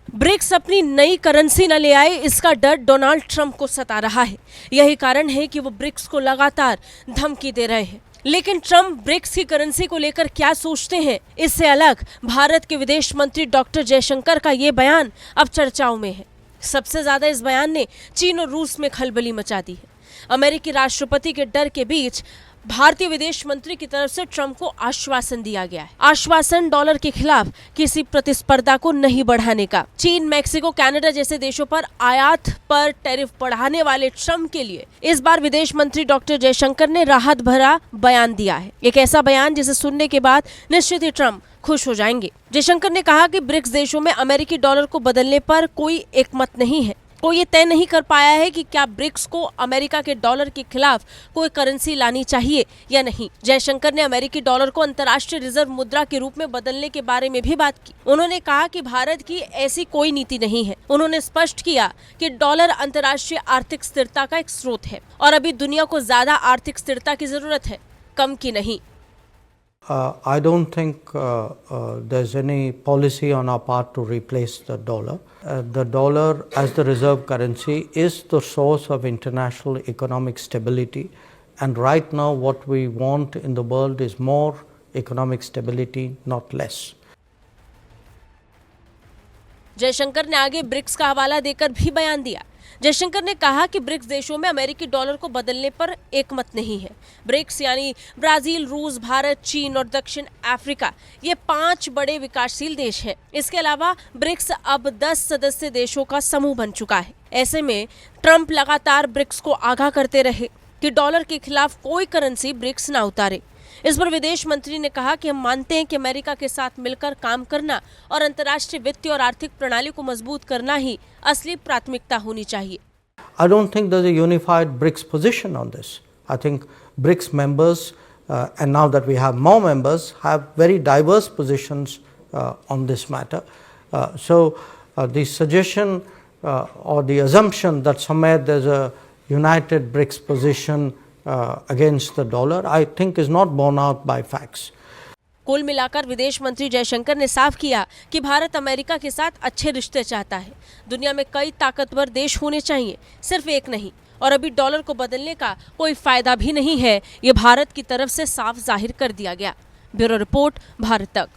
BRICS अपनी नई currency न ले आए, इसका डर डोनाल्ड ट्रंप को सता रहा है। यही कारण है कि वो ब्रिक्स को लगातार धमकी दे रहे हैं। लेकिन ट्रंप ब्रिक्स की करेंसी को लेकर क्या सोचते हैं, इससे अलग भारत के विदेश मंत्री डॉक्टर जयशंकर का ये बयान अब चर्चाओं में है। सबसे ज्यादा इस बयान ने चीन और रूस में खलबली मचा दी है। अमेरिकी राष्ट्रपति के डर के बीच भारतीय विदेश मंत्री की तरफ से ट्रंप को आश्वासन दिया गया है। आश्वासन डॉलर के खिलाफ किसी प्रतिस्पर्धा को नहीं बढ़ाने का। चीन, मैक्सिको, कनाडा जैसे देशों पर आयात पर टैरिफ बढ़ाने वाले ट्रंप के लिए इस बार विदेश मंत्री डॉक्टर जयशंकर ने राहत भरा बयान दिया है। एक ऐसा बयान जिसे सुनने के बाद निश्चित ही ट्रंप खुश हो जाएंगे। जयशंकर ने कहा कि ब्रिक्स देशों में अमेरिकी डॉलर को बदलने पर कोई एकमत नहीं है। कोई ये तय नहीं कर पाया है कि क्या ब्रिक्स को अमेरिका के डॉलर के खिलाफ कोई करेंसी लानी चाहिए या नहीं। जयशंकर ने अमेरिकी डॉलर को अंतर्राष्ट्रीय रिजर्व मुद्रा के रूप में बदलने के बारे में भी बात की। उन्होंने कहा कि भारत की ऐसी कोई नीति नहीं है। उन्होंने स्पष्ट किया कि डॉलर अंतर्राष्ट्रीय आर्थिक स्थिरता का एक स्रोत है और अभी दुनिया को ज्यादा आर्थिक स्थिरता की जरूरत है, कम की नहीं। I don't think there's any policy on our part to replace the dollar. The dollar as the reserve currency is the source of international economic stability, and right now what we want in the world is more economic stability, not less. Jaishankar ने आगे BRICS का हवाला देकर भी बयान दिया। जयशंकर ने कहा कि ब्रिक्स देशों में अमेरिकी डॉलर को बदलने पर एकमत नहीं है। ब्रिक्स यानी ब्राजील, रूस, भारत, चीन और दक्षिण अफ्रीका, ये 5 बड़े विकासशील देश हैं। इसके अलावा ब्रिक्स अब 10 सदस्य देशों का समूह बन चुका है। ऐसे में ट्रंप लगातार ब्रिक्स को आगाह करते रहे कि डॉलर के खिलाफ कोई करेंसी ब्रिक्स ना उतारे। इस पर विदेश मंत्री ने कहा कि हम मानते हैं कि अमेरिका के साथ मिलकर काम करना और अंतर्राष्ट्रीय वित्तीय और आर्थिक प्रणाली को मजबूत करना ही असली प्राथमिकता होनी चाहिए। I don't think there's a unified BRICS position on this. I think BRICS members, and now that we have more members, have very diverse positions on this matter. So the suggestion or the assumption that somewhere there's a united BRICS position against the dollar, I think is not borne out by facts. कुल मिलाकर विदेश मंत्री जयशंकर ने साफ किया कि Bharat America के साथ अच्छे रिश्ते चाहता है। दुनिया में कई ताकतवर देश होने चाहिए, सिर्फ एक नहीं, और अभी डॉलर को बदलने का कोई फायदा भी नहीं है। ये भारत की तरफ से साफ जाहिर कर दिया गया। ब्यूरो रिपोर्ट, भारत तक।